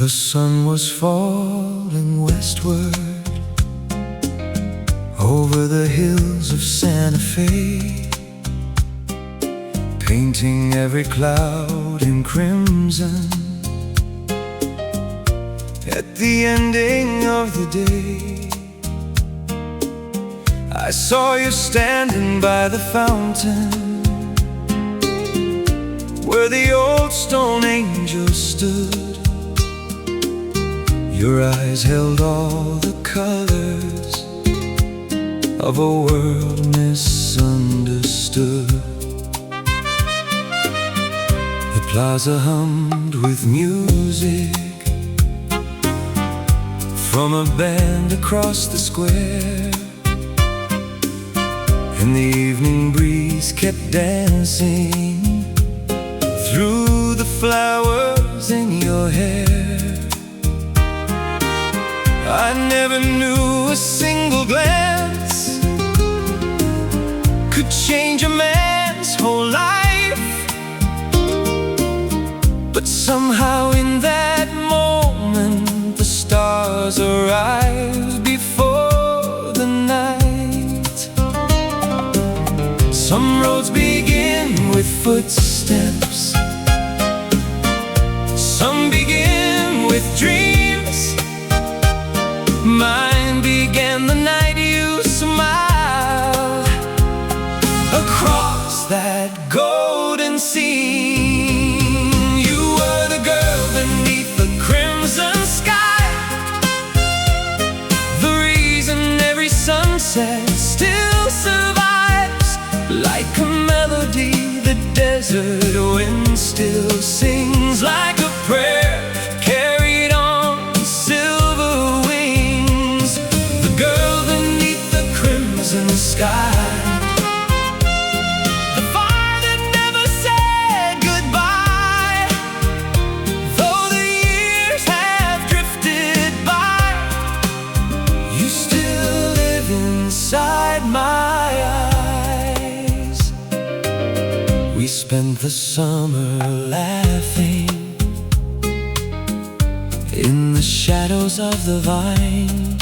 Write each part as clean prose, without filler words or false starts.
The sun was falling westward over the hills of Santa Fe, painting every cloud in crimson. At the ending of the day, I saw you standing by the fountain where the old stone angel stood. Your eyes held all the colors of a world misunderstood. The plaza hummed with music from a band across the square, and the evening breeze kept dancing through the flowers in your hair. I never knew a single glance could change a man's whole life, but somehow in that moment the stars arrived before the night. Some roads begin with footsteps, some begin with dreams. Mine began the night you smiled across that golden scene. You were the girl beneath the crimson sky, the reason every sunset still survives. Like a melody, the desert wind still sings like a prayer carried on silver wings. The girl beneath the crimson sky, the fire that never said goodbye. Though the years have drifted by, you still live inside my eyes. We spent the summer laughing in the shadows of the vine,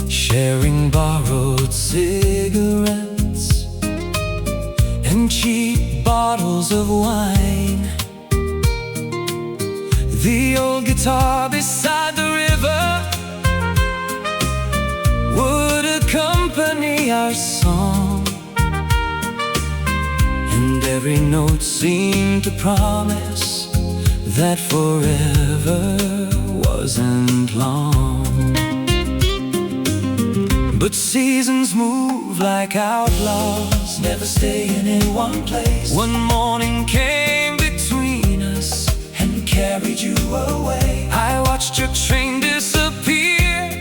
sharing borrowed cigarettes and cheap bottles of wine. The old guitar beside the river would accompany our song, and every note seemed to promise that forever wasn't long. But seasons move like outlaws, never staying in one place. One morning came between us and carried you away. I watched your train disappear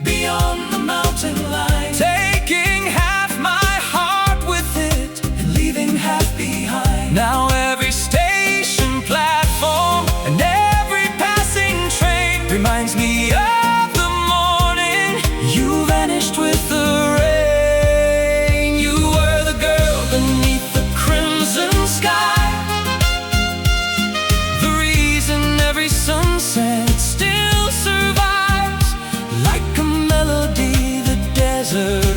beyond the mountain line, taking half my heart with it and leaving half behind. Now every station platform and every passing train reminds me of the morning you vanished with the rain. You were the girl beneath the crimson sky, the reason every sunset still survives. Like a melody, the desert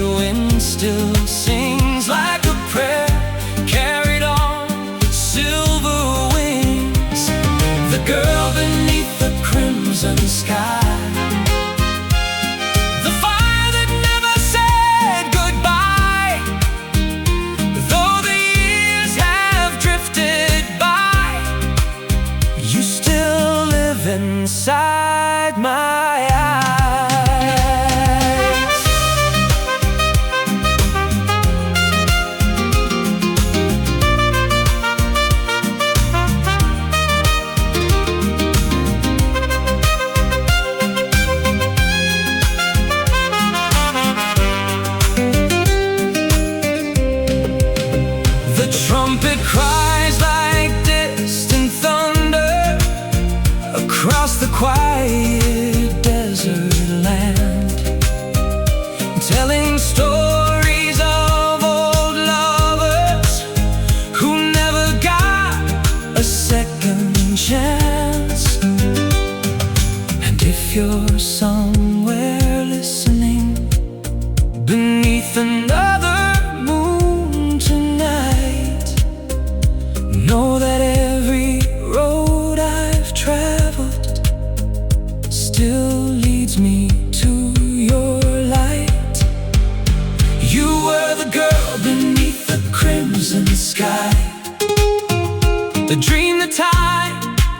the dream that I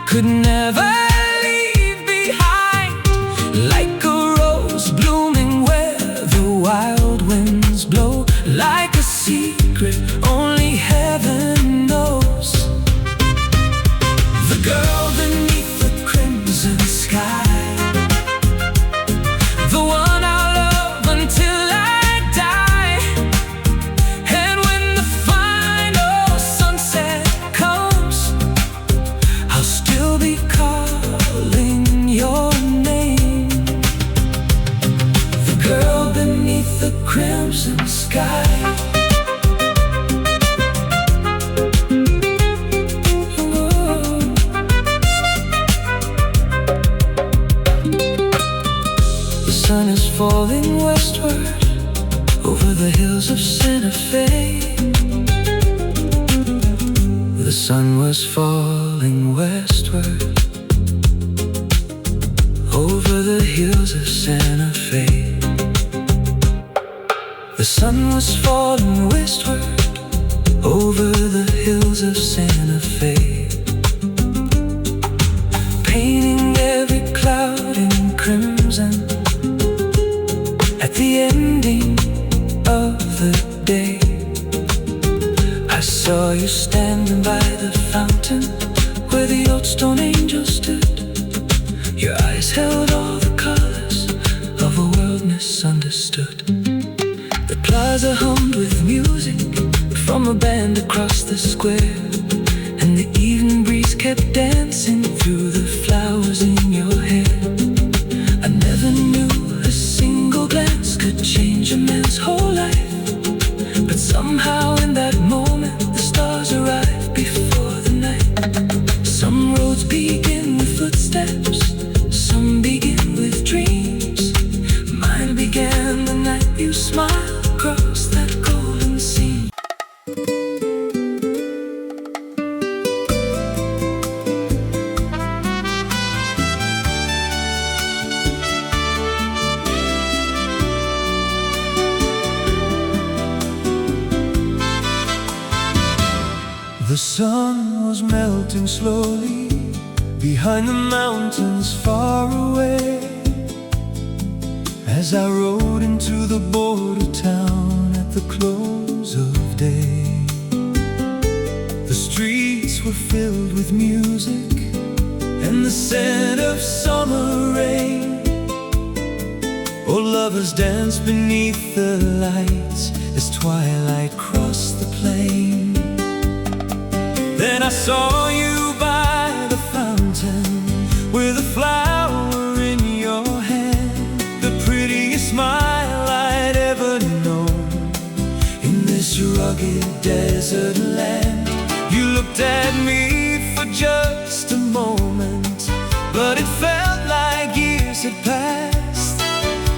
could never leave behind. Like a rose blooming where the wild winds blow, like a secret only heaven knows. The girl beneath the crimson sky, the one I'll love until I die. And when the final sunset comes, I'll still be calling your name. The girl beneath the crimson sky. The sun is falling westward over the hills of Santa Fe. The sun was falling westward over the hills of Santa Fe. The sun was falling westward over the hills of Santa Fe, painting every cloud in crimson. At the ending of the day, I saw you standing by the fountain where the old stone angel stood. Your eyes held all the colors of a world misunderstood. The plaza hummed with music from a band across the square, and the evening breeze kept dancing through the flowers in your hair. I never knew a single glance could change a man's whole life, but somehow in that moment the stars arrived before the night. Some roads begin with footsteps, some begin with dreams. Mine began the night you smiled across that golden scene. The sun was melting slowly behind the mountains far away, as I rode into the border town at the close of day. The streets were filled with music and the scent of summer rain. Oh, lovers danced beneath the lights as twilight crossed the plain. Then I saw you by the fountain with a flower in your hand, the prettiest smile I'd ever known in this rugged desert land. You looked at me for just a moment, but it felt like years had passed,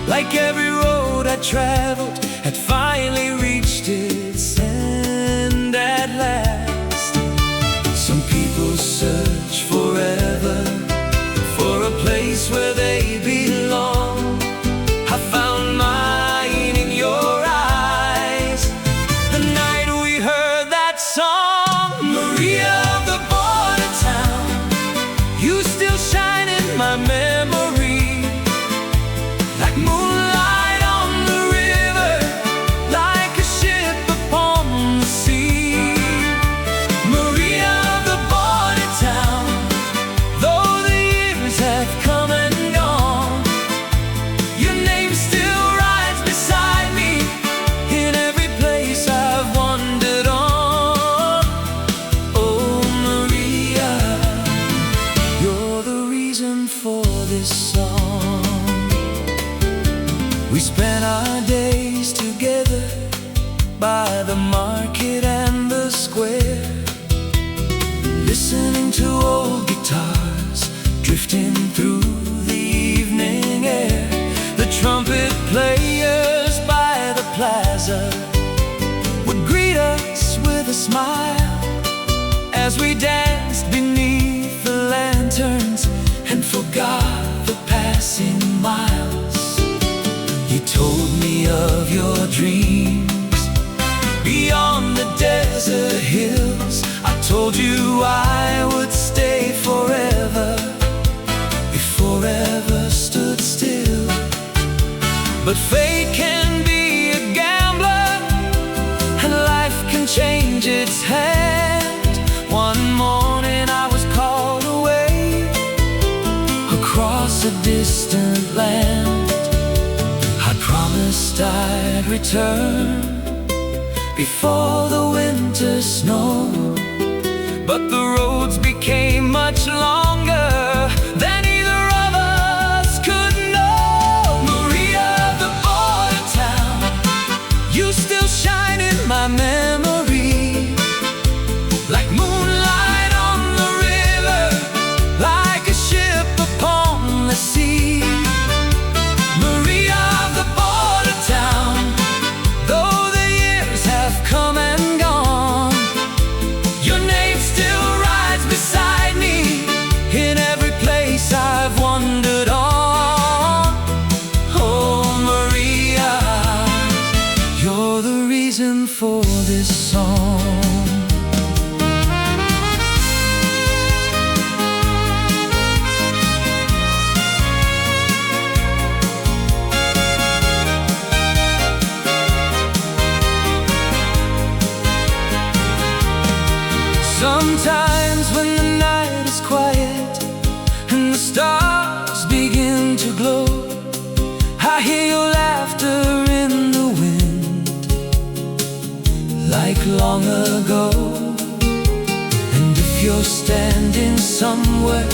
like every road I traveled had finally reached its end at last. Some people search forever for a place where they belong. I found mine in your eyes the night we heard that song. Maria of the border town, you still shine in my memory, like moonlight on the river, like a ship upon the sea. Maria of the border town, though the years have come and gone, your name still rides beside me in every place I've wandered on. Oh, Maria, you're the reason for this song. We spent our days together by the market and the square, listening to old guitars drifting through the evening air. The trumpet players by the plaza would greet us with a smile as we danced beneath the lanterns and forgot the passing miles. You told me of your dreams beyond the desert desert hills. I told you I would stay forever, before ever stood still. But fate can be a gambler, and life can change its hand. One morning I was called away, across a distant land. I promised I'd return before the winter snow, but the roads became much longer than either of us could know. Maria, the border town, you still shine in my memory, like moonlight on the river, like a ship upon the sea. Maria, the border town, though the years have come and gone, your name still rides beside me in every place I've wandered on. Oh, Maria, you're the reason for this song. Sometimes when the night is quiet and the stars begin to glow, I hear your laughter in the wind, like long ago. And if you're standing somewhere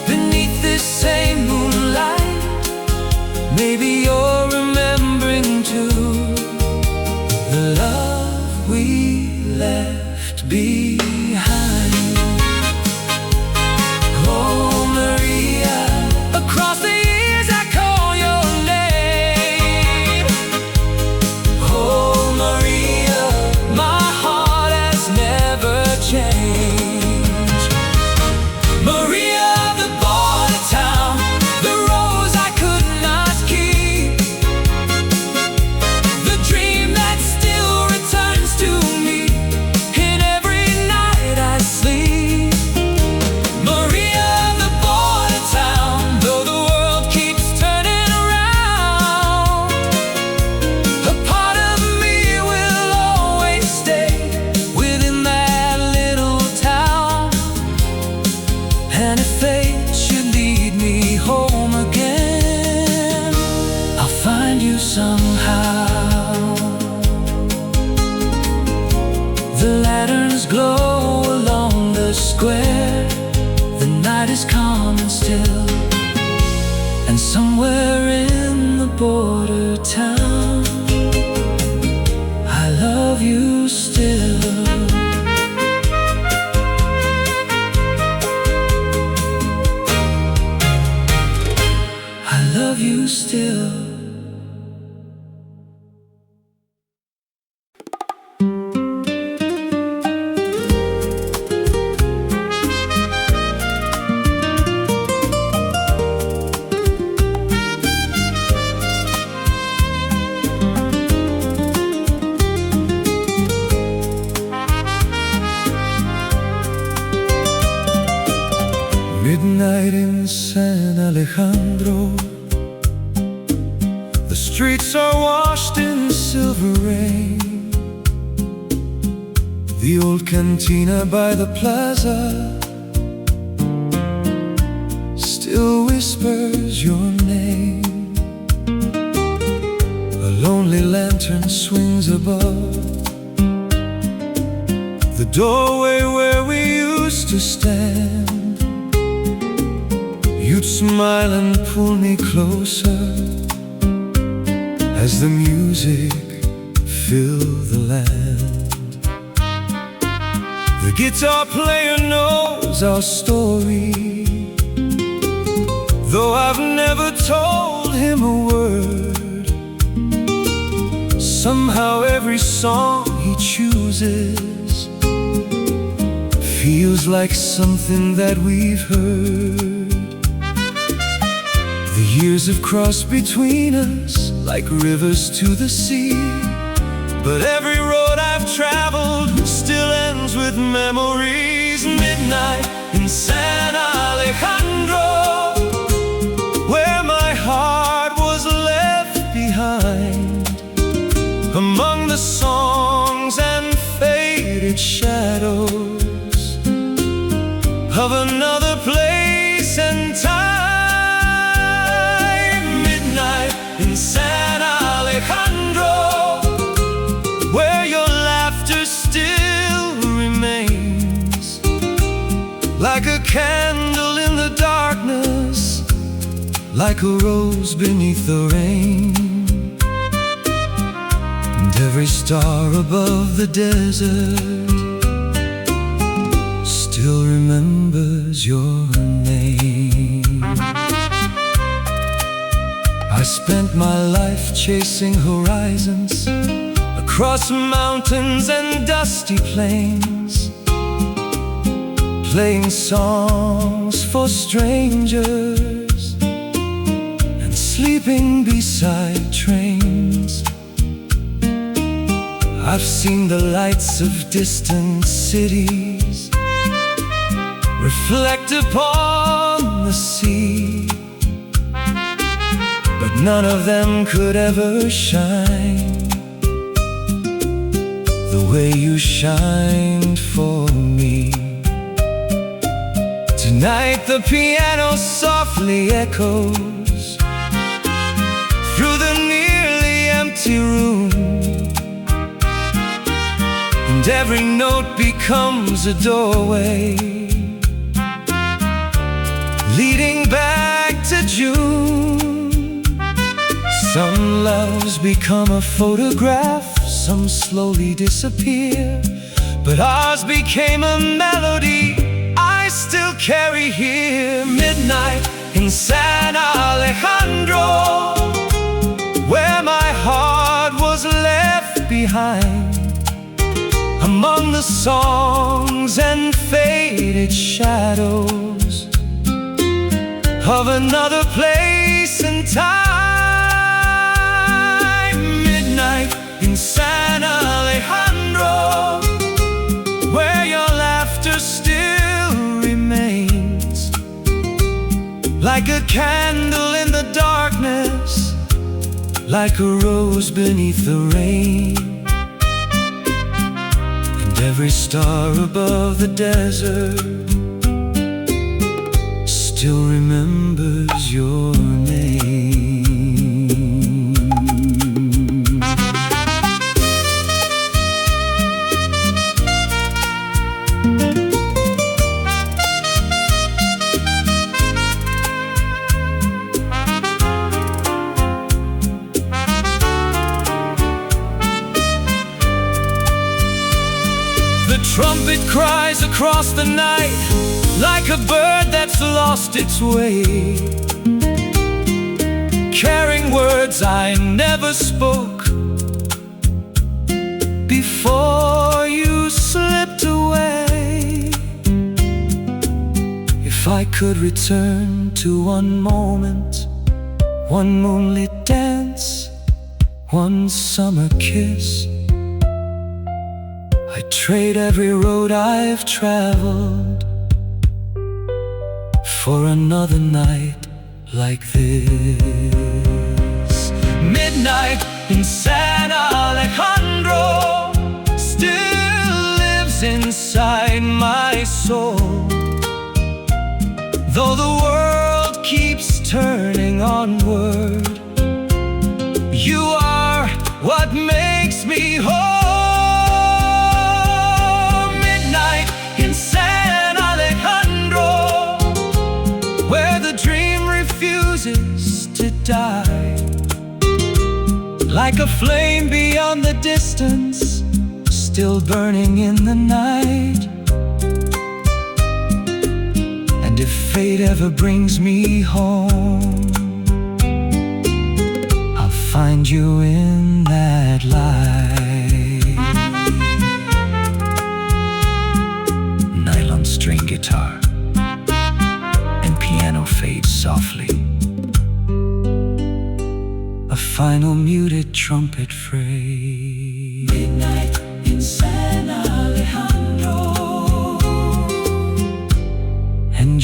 beneath this same moonlight, maybe you're remembering too the love we left behind. Oh, Maria, across the years I call your name. Oh, Maria, my heart has never changed. Maria, the border town, the rose I could not keep, the dream that still returns to me in every night I sleep. Maria, the border town, though the world keeps turning around, a part of me will always stay within that little town. And if fate should lead me home again, I'll find you somehow. The lanterns glow along the square, the night is calm and still, and somewhere in the border town, I love you still. I love you still. Midnight in San Alejandro, the streets are washed in silver rain. The old cantina by the plaza still whispers your name. A lonely lantern swings above the doorway where we used to stand. You'd smile and pull me closer as the music filled the land. The guitar player knows our story, though I've never told him a word. Somehow every song he chooses feels like something that we've heard. The years have crossed between us like rivers to the sea, but every road I've traveled with memories. Midnight in San Alejandro, where my heart was left behind, among the songs and faded shadows of another place and time. Midnight in San Alejandro, where your laughter still remains, like a candle in the darkness, like a rose beneath the rain. And every star above the desert still remembers your name. I spent my life chasing horizons, across mountains and dusty plains, playing songs for strangers and sleeping beside trains. I've seen the lights of distant cities reflect upon the sea, but none of them could ever shine the way you shined for me. Tonight the piano softly echoes through the nearly empty room, and every note becomes a doorway leading back to June. Some loves become a photograph, some slowly disappear, but ours became a melody I still carry here. Midnight in San Alejandro, where my heart was left behind, among the songs and faded shadows of another place and time. Midnight in San Alejandro, where your laughter still remains, like a candle in the darkness, like a rose beneath the rain. And every star above the desert still remembers your name. The trumpet cries across the night, like a bird that's lost its way, carrying words I never spoke before you slipped away. If I could return to one moment, one moonlit dance, one summer kiss, I'd trade every road I've traveled for another night like this. Midnight in San Alejandro still lives inside my soul, though the world keeps turning onward. You are what makes me whole. Midnight in San Alejandro, where the dream refuses to die, like a flame beyond the distance, still burning in the night. And if fate ever brings me home, I'll find you in that light. Nylon string guitar and piano fades softly, a final muted trumpet phrase. Midnight in San Alejandro,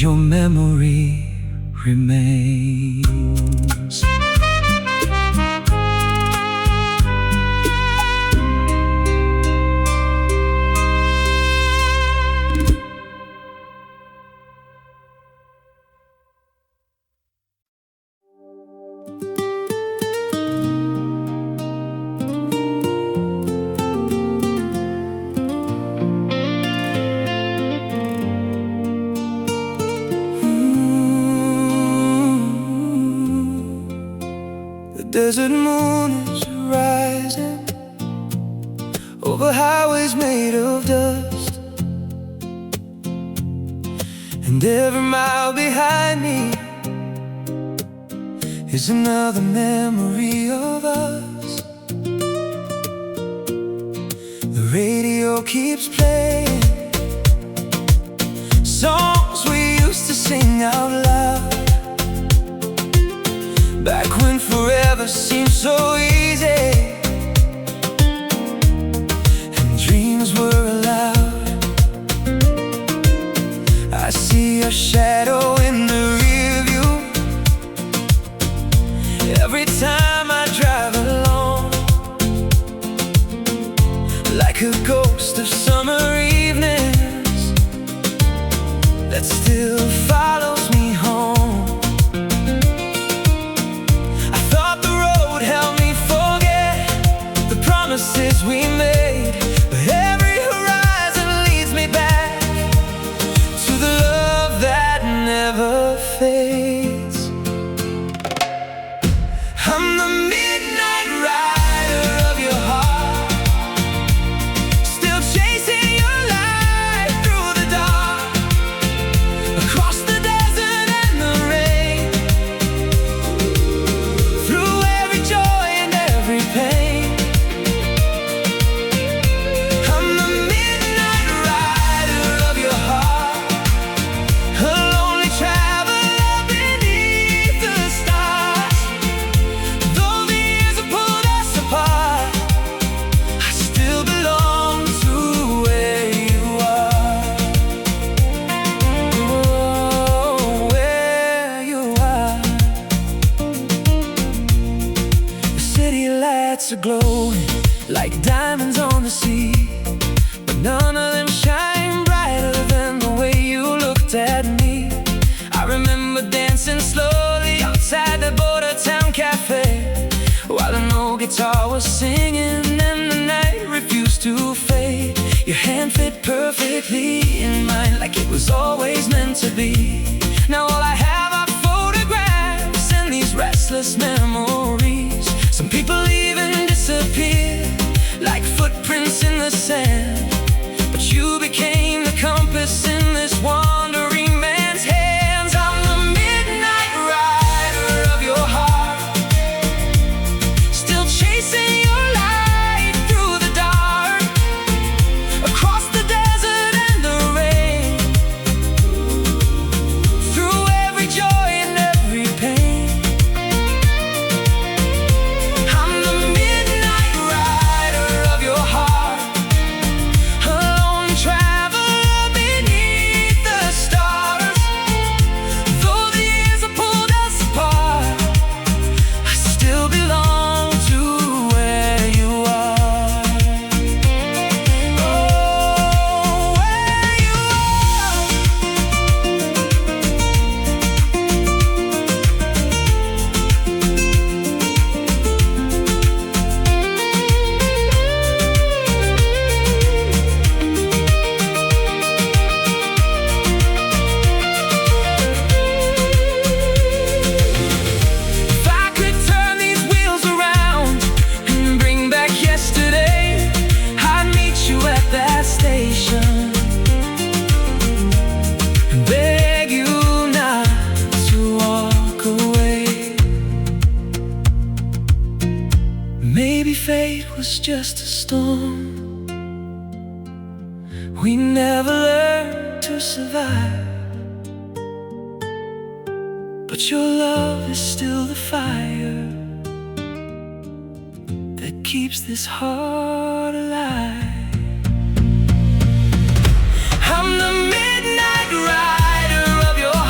your memory remains. The desert moon is rising over highways made of dust, and every mile behind me is another memory of us. The radio keeps playing songs we used to sing out loud, back when forever seemed so easy and dreams were allowed. I see a shadow in the rear view every time I drive along, like a ghost of summer evenings that still follows me home. Promises we made, but every horizon leads me back to the love that never fades. I'm the midnight rider of your heart, still chasing your light through the dark, across the desert and the rain, through every joy and every pain. Are glowing like diamonds on the sea, but none of them shine brighter than the way you looked at me. I remember dancing slowly outside the Border Town Cafe, while an old guitar was singing and the night refused to fade. Your hand fit perfectly in mine, like it was always meant to be. Now all I have are photographs and these restless memories. Some people even disappear like footprints in the sand, but you became the compass in this wandering man's hands. I'm the midnight rider of your heart, still chasing your light through the dark, across the desert and the rain, through every joy and every pain. Maybe fate was just a storm. We never learned to survive, but your love is still the fire that keeps this heart alive. I'm the midnight rider of your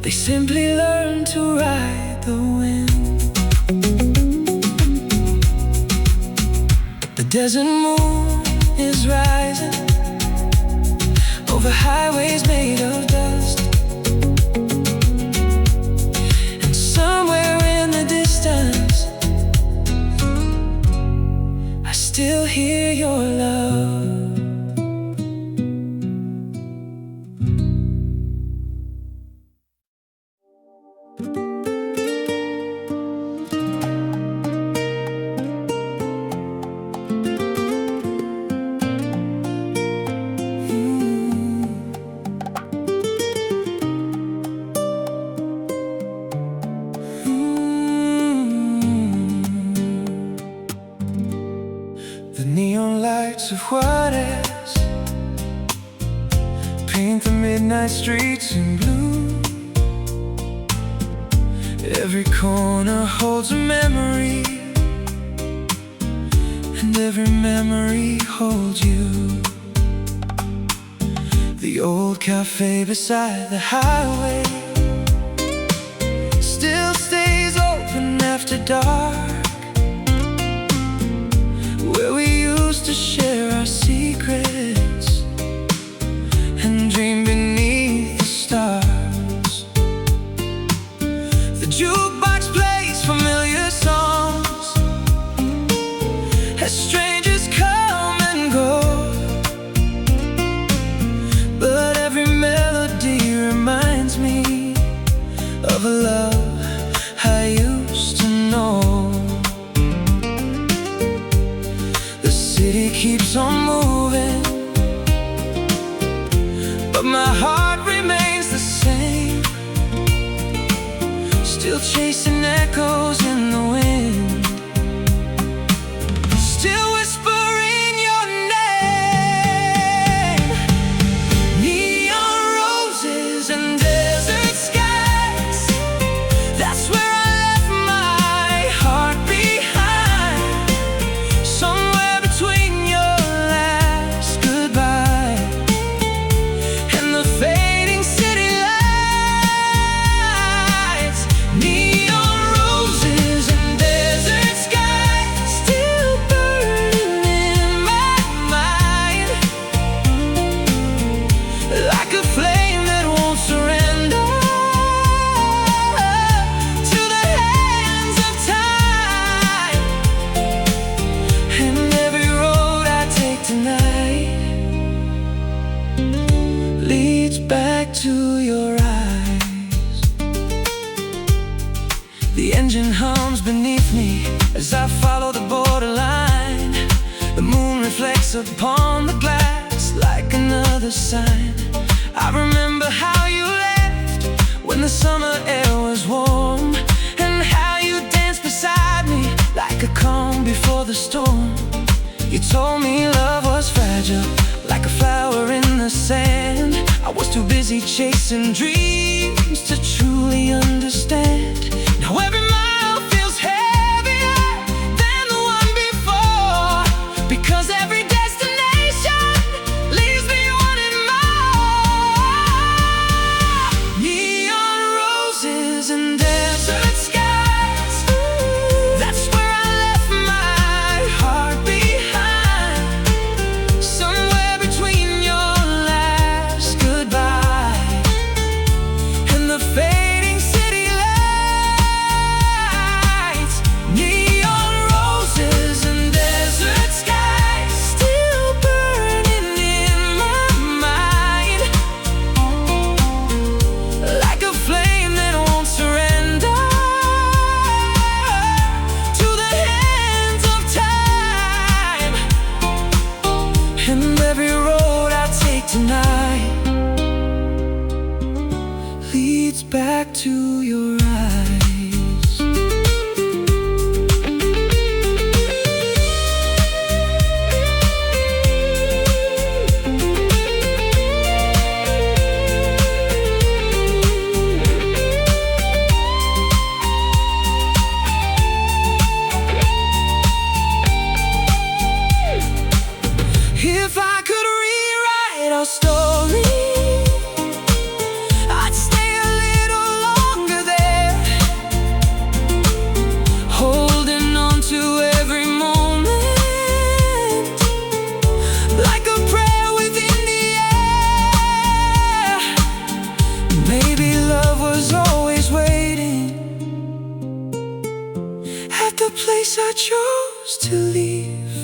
They simply learn to ride the wind. The desert moon is rising over highways made of dust, and somewhere in the distance I still hear your love. The neon lights of Juarez paint the midnight streets in blue. Every corner holds a memory, and every memory holds you. The old cafe beside the highway still stays open after dark, where we used to share our secrets and dream beneath the stars. The jukebox plays familiar songs as strangers come and go, but every melody reminds me of a love I used to know. The city keeps on moving, but my heart remains the same, still chasing echoes in the wind, still whispering your name. Neon roses and desert skies, that's where I left my heart behind. Somewhere between your last goodbye and the fading city lights. Neon roses and desert skies still burning in my mind, like a flame that won't surrender to the hands of time. And every road I take tonight leads back to your eyes. The engine hums beneath me as I follow the borderline. The moon reflects upon the glass like another sign. I remember how you left when the summer air was warm, and how you danced beside me like a calm before the storm. You told me love was fragile, like a flower in the sand. I was too busy chasing dreams to truly understand. Now every mile feels heavier than the one before, because every destination leaves me wanting more. Neon roses and desert skies, that's where I left my heart behind. Somewhere between your last goodbye and the fading city lights. Neon roses and desert skies still burning in my mind, like a flame that won't surrender to the hands of time. And every road I take tonight leads back to your eyes. If I could rewrite our story, I'd stay a little Maybe love was always waiting at the place I chose to leave,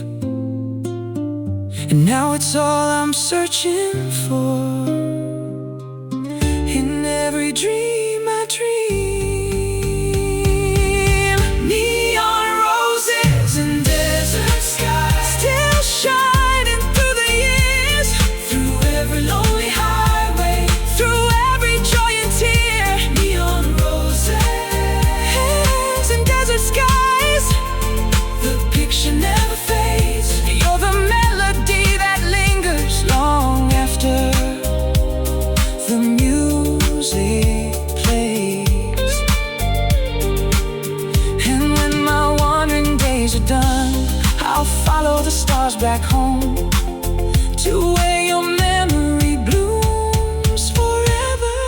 and now it's all I'm searching for in every dream I dream. Neon roses and desert skies still shining through the years, through every lonely highway, through every joy and tear. Neon roses and desert skies, the picture never fades. You're the melody that lingers long after the music plays. And when my wandering days are done, I'll follow the stars back home to where your memory blooms forever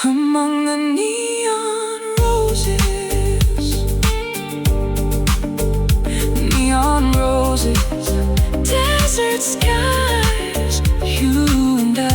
among the neon roses. Neon roses, desert skies, you and I.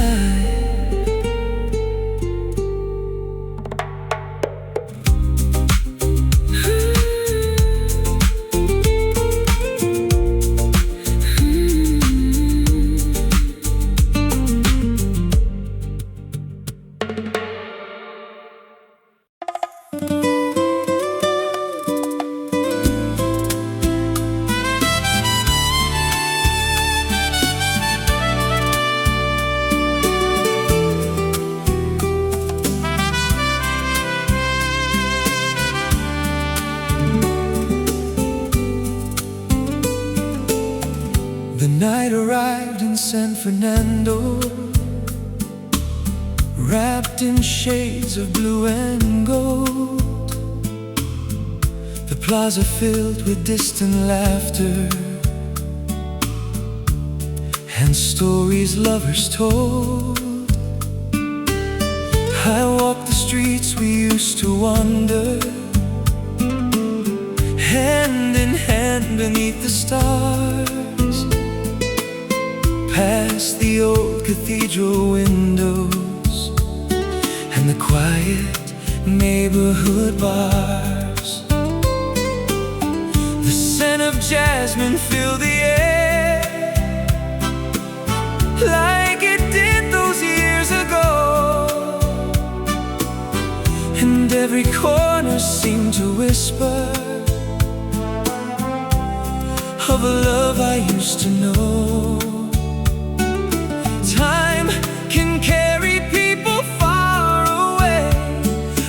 The night arrived in San Fernando, wrapped in shades of blue and gold. The plaza filled with distant laughter and stories lovers told. I walked the streets we used to wander, hand in hand beneath the stars, past the old cathedral windows and the quiet neighborhood bars. The scent of jasmine filled the air like it did those years ago, and every corner seemed to whisper of a love I used to know. Time can carry people far away,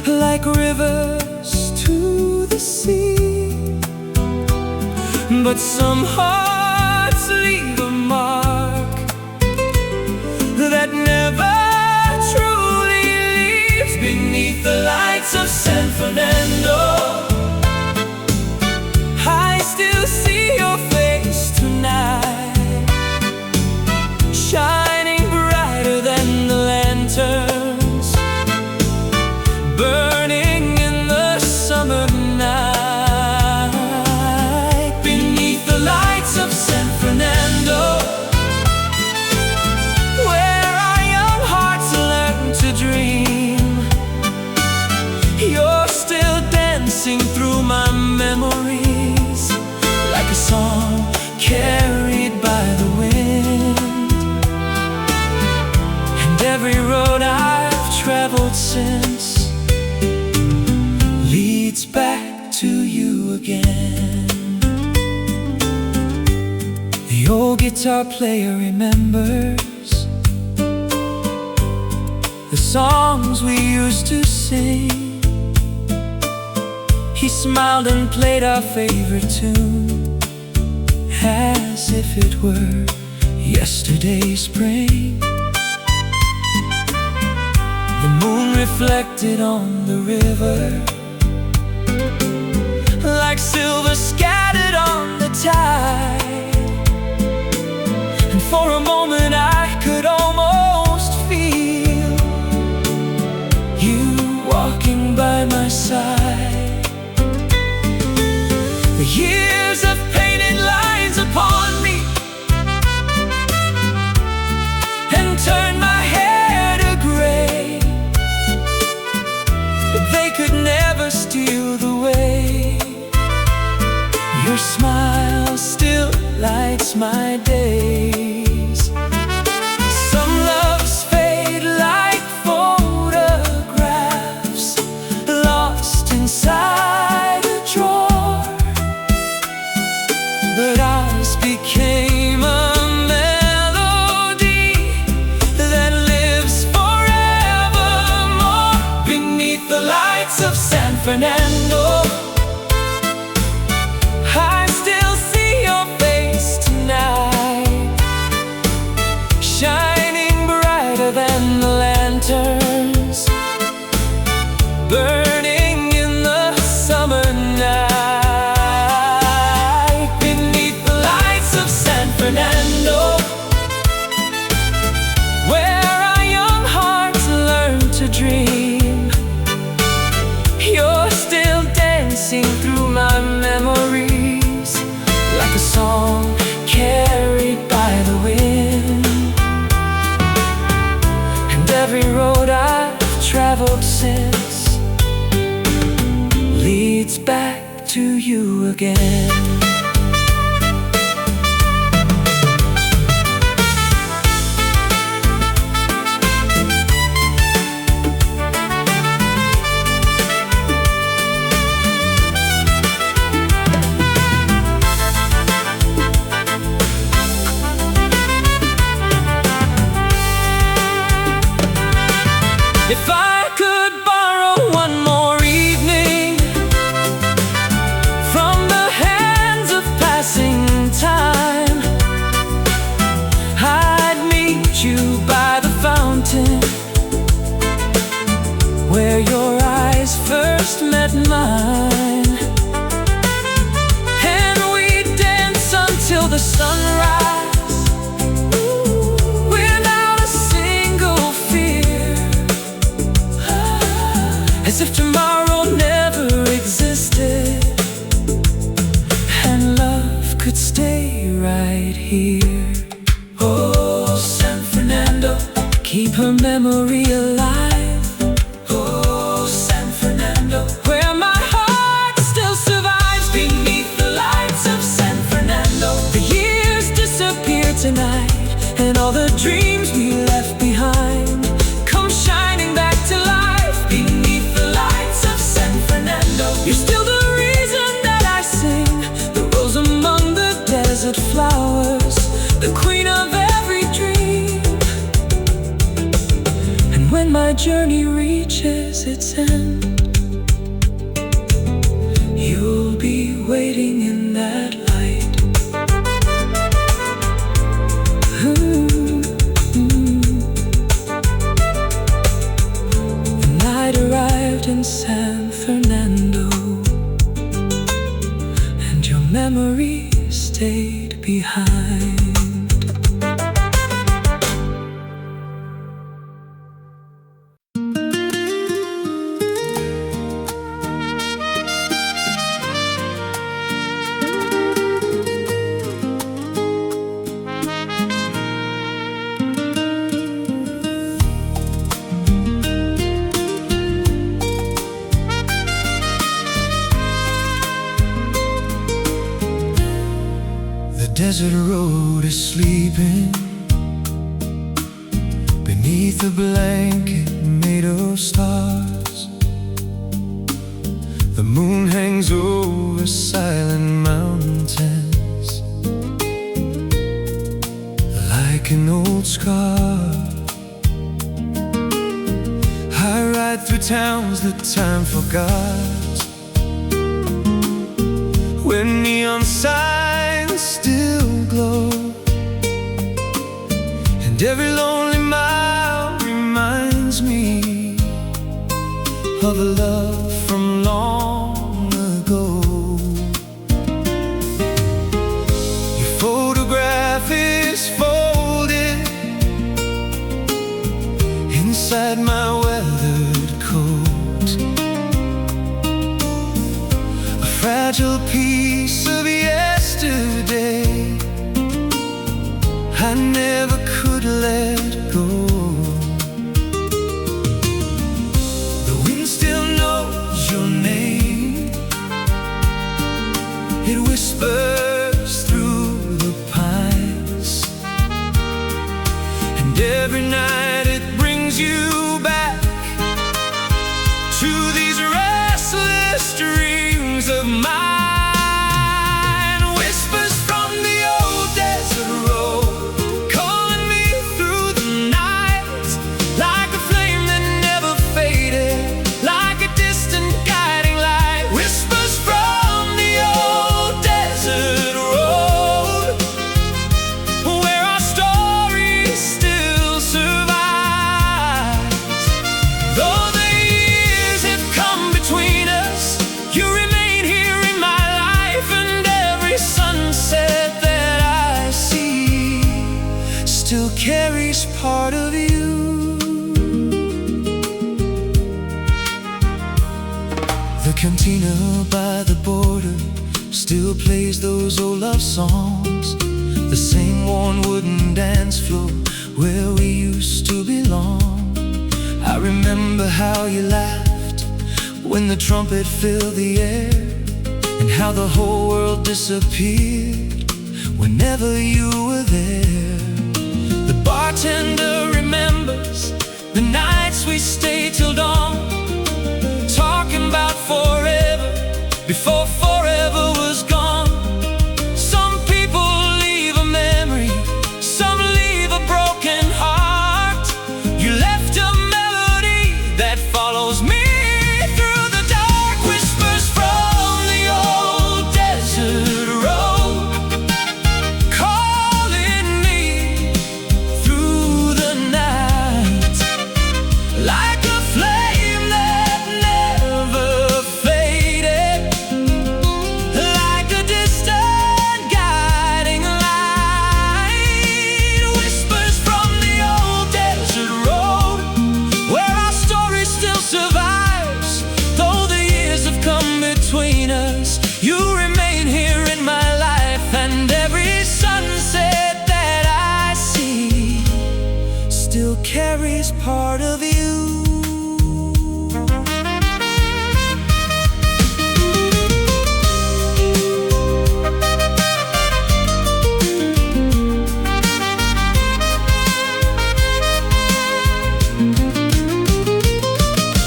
like rivers to the sea, but some hearts leave a mark that never truly leaves. Beneath the lights of San Fernando, I still see your face tonight, shining brighter than the lanterns burning in the summer night. Beneath the lights of San Fernando, where our young hearts learn to dream, you're still dancing through my memories like a song carried by the wind. Every road I've traveled since leads back to you again. The old guitar player remembers the songs we used to sing. He smiled and played our favorite tune as if it were yesterday's spring. The moon reflected on the river like silver scattered on the tide, and for a moment I could almost feel you walking by my side. The years have painted lines upon me and turned my hair to gray. Fernando. I still see your face tonight, shining brighter than the lanterns, burning in the summer night. Beneath the lights of San Fernando, where our young hearts learn to dream, you're still dancing through my memories, like a song carried by the wind. And every road I've traveled since leads back to you again. If I could borrow one more evening from the hands of passing time, I'd meet you by the fountain where your eyes first met mine, and we'd dance until the sunrise, without a single fear, as if tomorrow never existed, and love could stay right here. Oh, San Fernando, keep her memory alive. Oh, San Fernando, where my heart still survives. Beneath the lights of San Fernando, the years disappear tonight, and all the dreams we left behind come shining back to life. Beneath the lights of San Fernando, you're still the reason that I sing, the rose among the desert flowers, the queen of every dream. And when my journey reaches its end, you'll be waiting in that light. The night arrived in San Fernando, and your memory stayed behind. The desert road is sleeping beneath a blanket made of stars. The moon hangs over silent mountains like an old scar. I ride through towns that time forgot, where neon signs still glow, and every lonely mile reminds me of a love from long ago. Your photograph is folded inside my weathered coat, a fragile piece of yesterday I never could let go. The wind still knows your name, it whispers through the pines, and every night it brings you back to these restless dreams of mine. Whispers from the old desert road, calling me through the night, like a flame that never faded, like a distant guiding part of you. The cantina by the border still plays those old love songs. The same worn wooden dance floor where we used to belong. I remember how you laughed when the trumpet filled the air, and how the whole world disappeared whenever you were there. The bartender remembers the nights we stayed till dawn, talking about forever before forever was gone. Some people leave a memory, some leave a broken heart. You left a melody that follows me through the dark. Whispers from the old desert road, calling me through the night, like a flame that never faded, like a distant guiding light. Whispers from the old desert road, where our story still survives. Though the years have come between us, you remain here in my life, and every sunset that I see still carries part of you.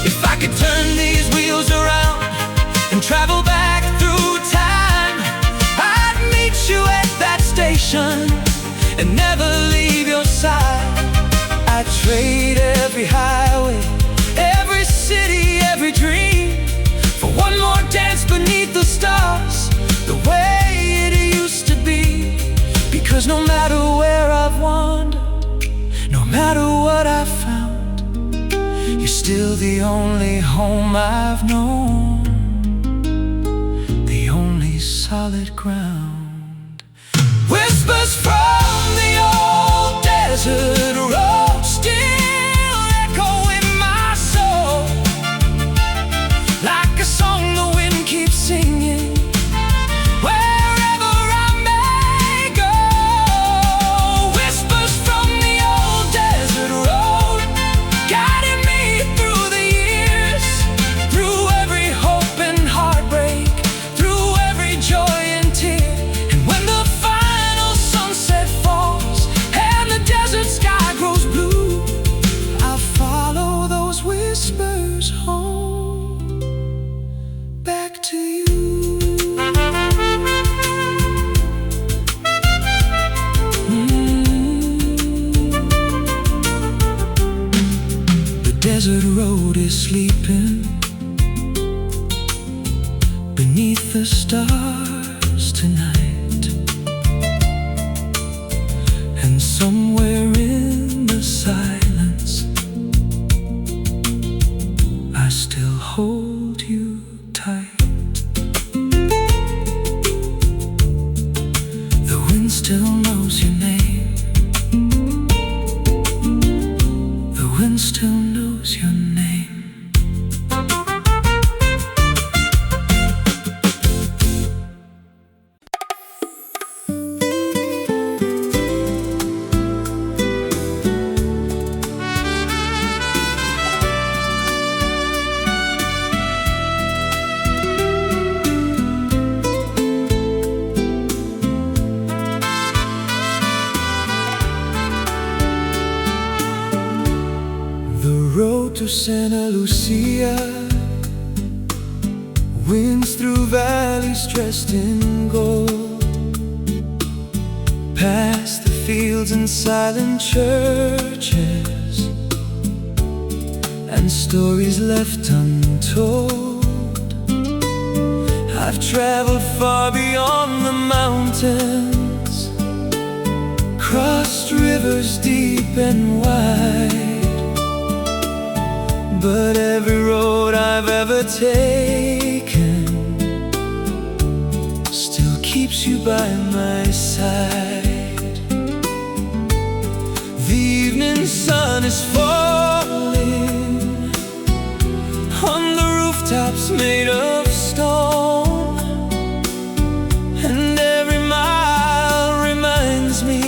If I could turn these wheels around and travel back through time, I'd meet you at that station and never leave your side. I'd trade every highway, every city, every dream, for one more dance beneath the stars, the way it used to be. Because no matter where I've wandered, no matter what I've found, you're still the only home I've known, the only solid ground. Whispers from the old desert road still echo in my soul, like a song the wind keeps singing wherever I may go. Whispers from the old desert road, guiding me through the years, through every hope and heartbreak, through every joy and tear. And when the final sunset falls and the desert sky grows blue, I'll follow those whispers home, back to you. The desert road is sleeping beneath the stars tonight, and somewhere in the silence I still hold you tight. The wind still knows your name, the wind still knows your name. The road to Santa Lucia winds through valleys dressed in gold, past the fields and silent churches, and stories left untold. I've traveled far beyond the mountains, crossed rivers deep and wide, but every road I've ever taken still keeps you by my side. The evenings sun is falling on the rooftops made of stone, and every mile reminds me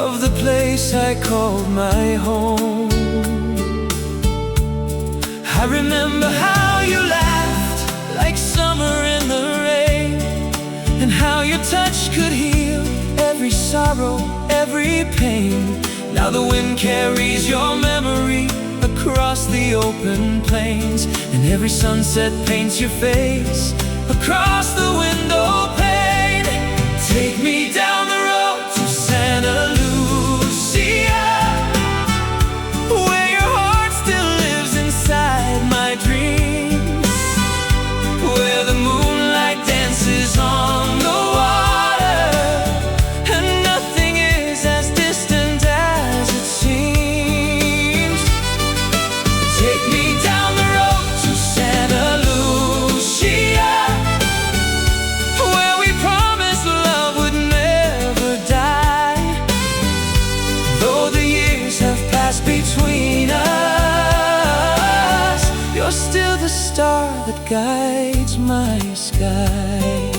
of the place I called my home. I remember how you laughed like summer in the rain, and how your touch could heal every sorrow, every pain. Now the wind carries your memory across the open plains, and every sunset paints your face across the window pane. Take me down the road to Santa Lucia, where your heart still lives inside my dreams, where the moonlight dances on the water, and nothing is as distant as it seems. Take me down the road to Santa Lucia, where we promised love would never die. Though the years have passed between us, you're still the star that guides my sky.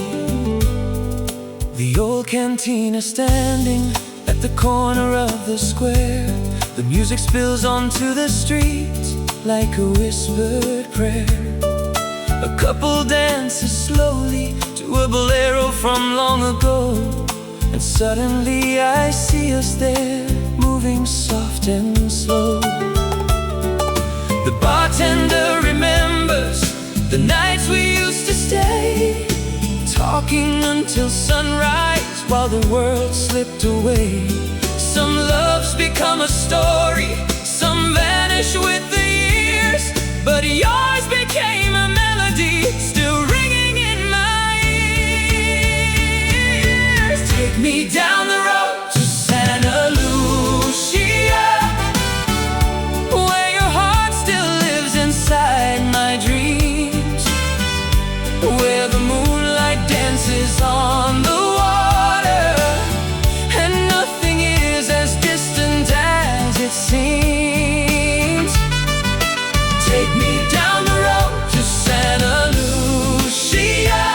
The old cantina standing at the corner of the square, the music spills onto the street like a whispered prayer. A couple dances slowly to a bolero from long ago, and suddenly I see us there, moving soft and slow. The bartender remembers the nights we used to stay, talking until sunrise while the world slipped away. Some loves become a story, some vanish with the years, but yours became a melody still ringing in my ears. Take me down the road to Santa Lucia, where your heart still lives inside my dreams, where the moonlight dances on the water, and nothing is as distant as it seems. Take me down the road to Santa Lucia,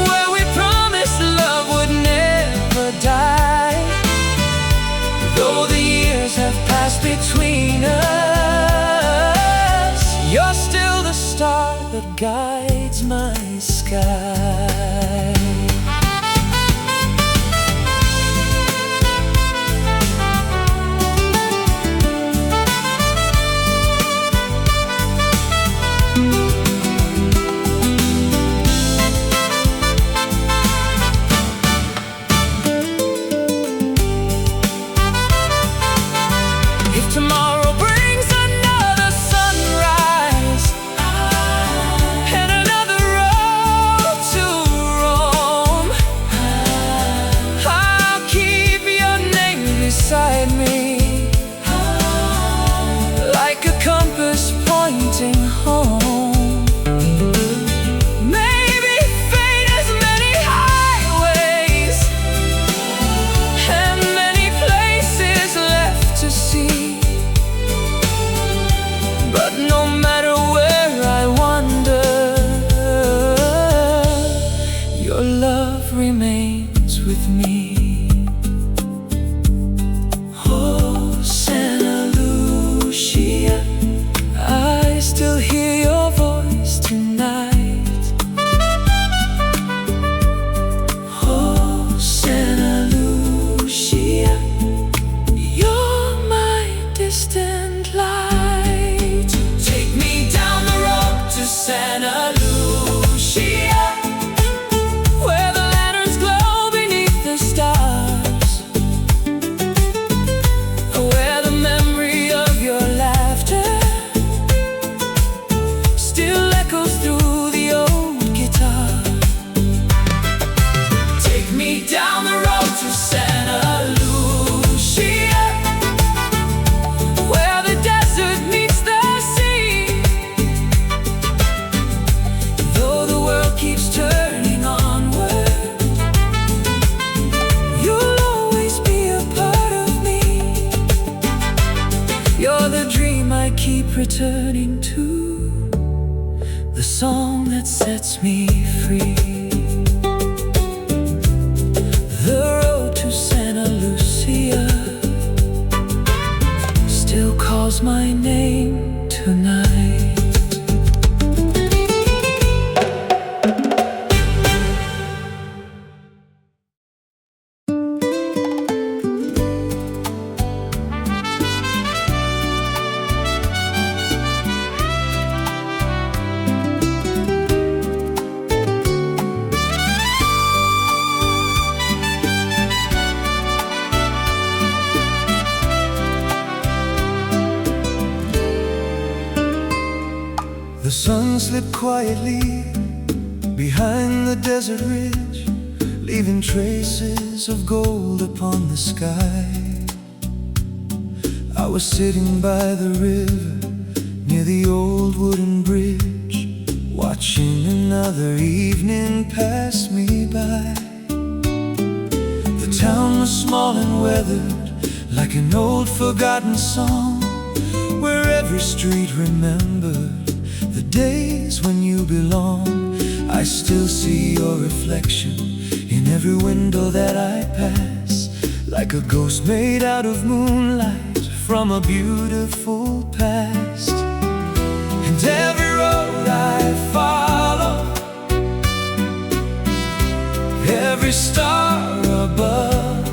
where we promised love would never die. Though the years have passed between us, you're still the star that guides my sky. If tomorrow brings another sunrise and another road to roam, I'll keep your name beside me, like a compass pointing home. Maybe fate has many highways and many places left to see, but no matter where I wander, your love remains with me. Oh, Santa Lucia, I still hear your voice tonight. Oh, Santa Lucia, you're my distant light. Take me down the road to Santa Lucia, where the lanterns glow beneath the stars, where the memory of your laughter still echoes through the old guitar. Take me down the road to Santa Lucia, where the You're the dream I keep returning to, the song that sets me free. The road to Santa Lucia still calls my name tonight. The sun slipped quietly behind the desert ridge, leaving traces of gold upon the sky. I was sitting by the river near the old wooden bridge, watching another evening pass me by. The town was small and weathered, like an old forgotten song, where every street remembered the days when you belong. I still see your reflection in every window that I pass, like a ghost made out of moonlight from a beautiful past. And every road I follow, every star above,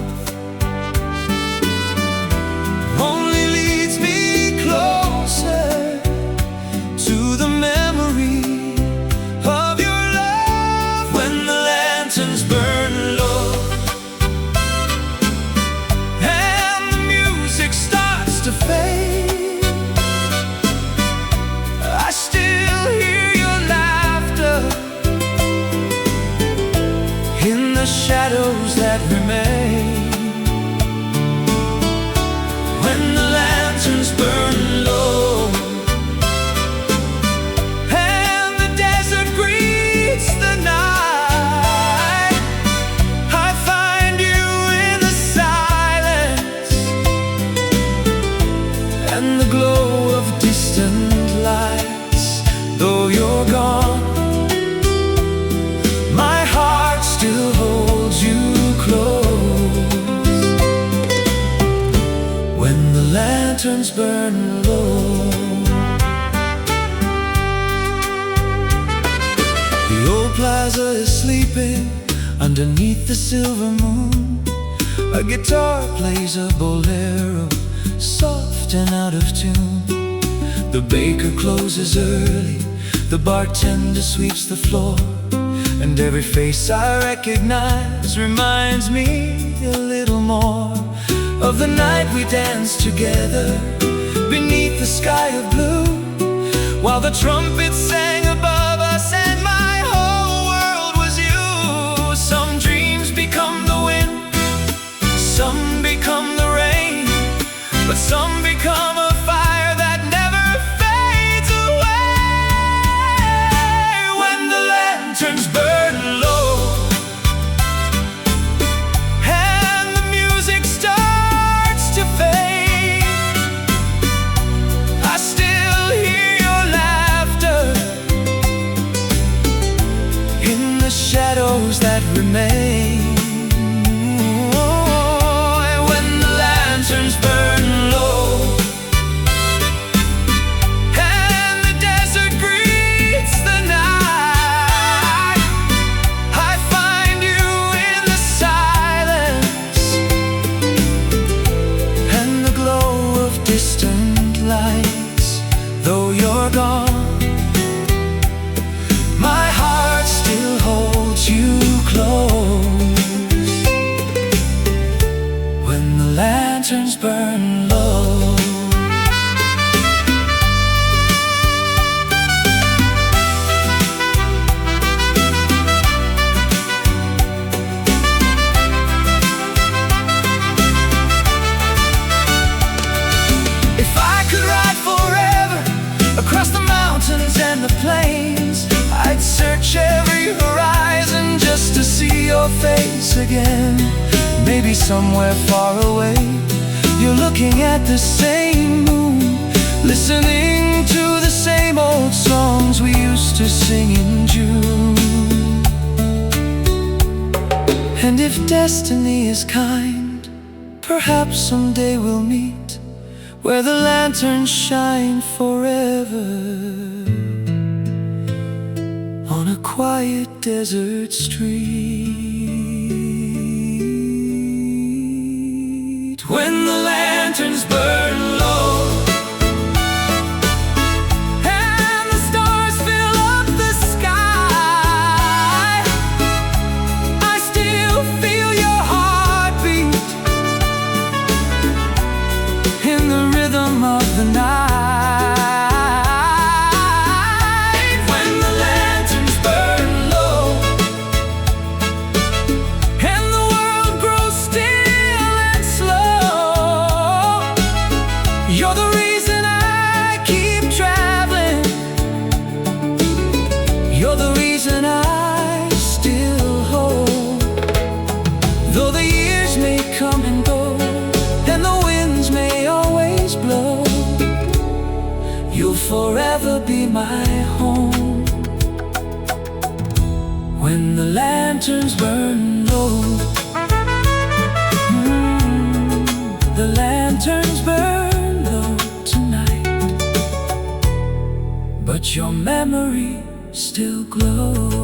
only leads me closer to the memory of your love. When the lanterns burn low and the music starts to fade, I still hear your laughter in the shadows that remain. When the lanterns burn low and the desert greets the night, I find you in the silence and the glow of distant lights. Though you're gone, my heart still holds you close. When the lanterns burn low, the old plaza is sleeping underneath the silver moon. A guitar plays a bolero, soft and out of tune. The baker closes early, the bartender sweeps the floor, and every face I recognize reminds me a little more of the night we danced together beneath the sky of blue, while the trumpets sang above us and my whole world was you. Some dreams become the wind, some become the rain, but some become a fire that never fades away. When the lanterns burn low and the music starts to fade, I still hear your laughter in the shadows that remain. When the lanterns burn low and the desert greets the night, I find you in the silence and the glow of distant lights. Though you're gone, my heart still holds you close. When the lanterns burn low. If I could ride forever across the mountains and the plains, I'd search every horizon just to see your face again. Maybe somewhere far away, you're looking at the same moon If destiny is kind, perhaps someday we'll meet where the lanterns shine forever on a quiet desert street. When the lanterns burn low and the stars fill up the sky, I still feel your heartbeat in the rhythm of the night. When the lanterns burn low and the world grows still and slow, you're the reason I keep traveling. You're the reason I still hope. Though the years may come and go and the winds may always blow, you'll forever be my home. When the lanterns burn low, the lanterns burn low tonight, but your memory still glows.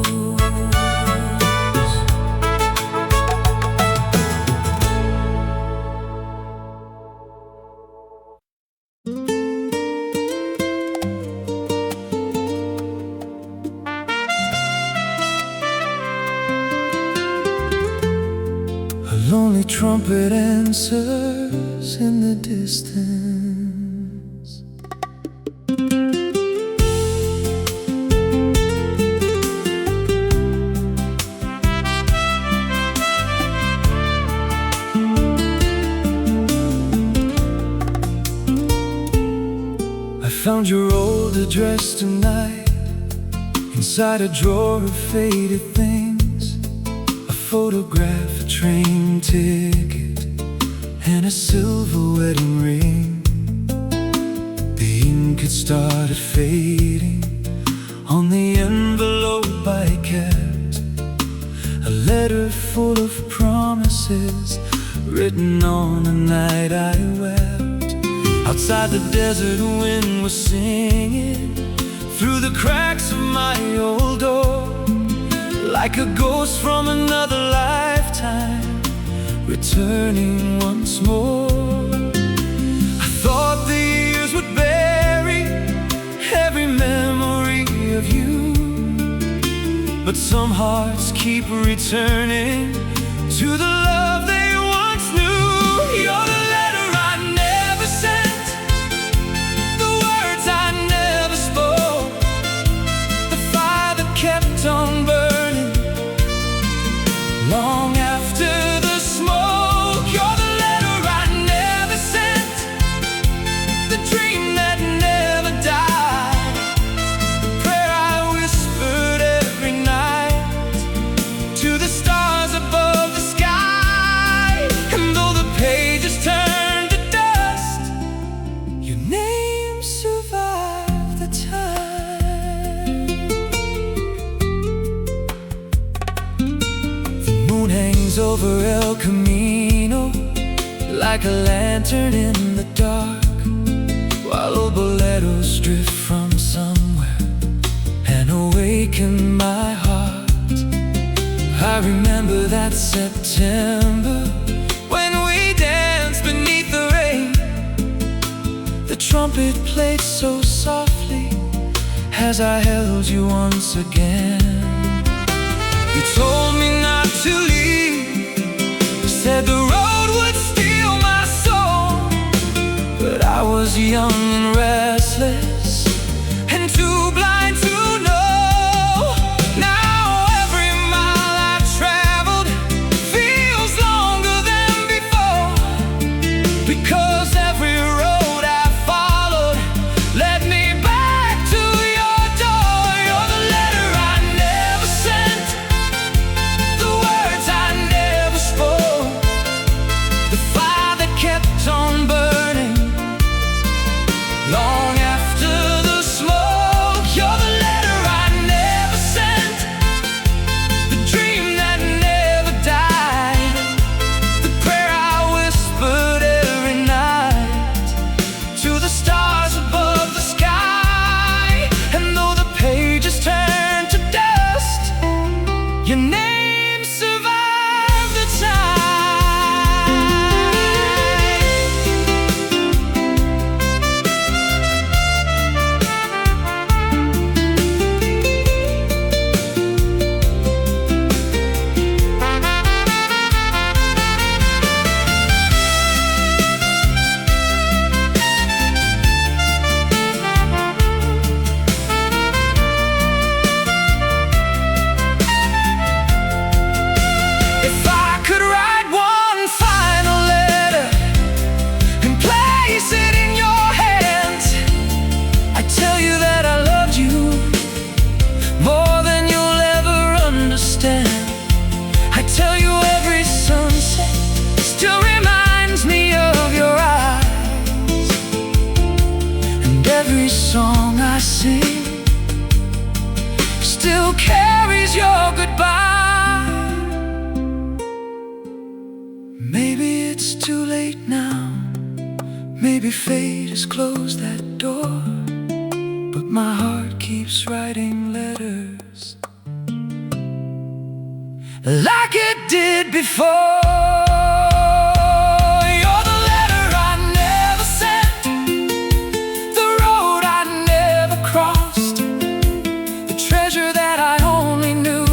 A lonely trumpet answers in the distance. I found your old address tonight inside a drawer of faded things, a photograph, a train ticket, and a silver wedding ring. The ink had started fading on the envelope I kept, a letter full of promises written on a night I wept. Outside the desert wind was singing through the cracks of my old door, like a ghost from another lifetime, returning once more. I thought the years would bury every memory of you, but some hearts keep returning to the love they once knew. You're the letter I never sent, the words I never spoke, the fire that kept on burning long after the smoke. You're the letter I never sent, the dream that never died, the prayer I whispered every night to the stars above the sky. And though the pages turned to dust, your name survived the time. The moon hangs over El Camino like a lantern in the dark, while old boleros drift from somewhere and awaken my heart. I remember that September when we danced beneath the rain. The trumpet played so softly as I held you once again. You told me not to leave, said the road would steal my soul, but I was young and restless and too blind to know. Now every mile I've traveled feels longer than before, because every road I followed led me back to your door. You're the letter I never sent, the words I never spoke, the fire that kept on burning long after the smoke. You're the letter every song I sing still carries your goodbye. Maybe it's too late now, maybe fate has closed that door, but my heart keeps writing letters like it did before. You're the letter I never sent, the road I never crossed, the treasure that I only knew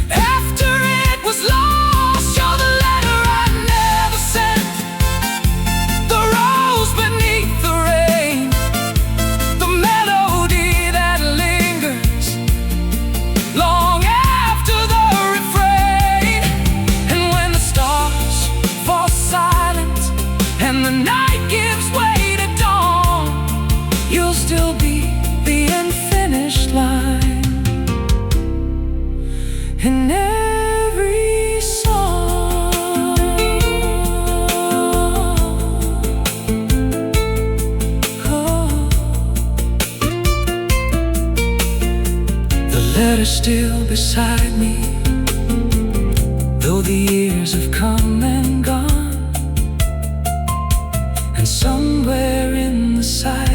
after it was lost. You're the letter I never sent, the rose beneath the rain, the melody that lingers long after the refrain. And when the stars fall silent and the night gives way to dawn, you'll still be the unfinished line in every song. Oh. The letter's still beside me, though the years have come and gone, and somewhere in the silence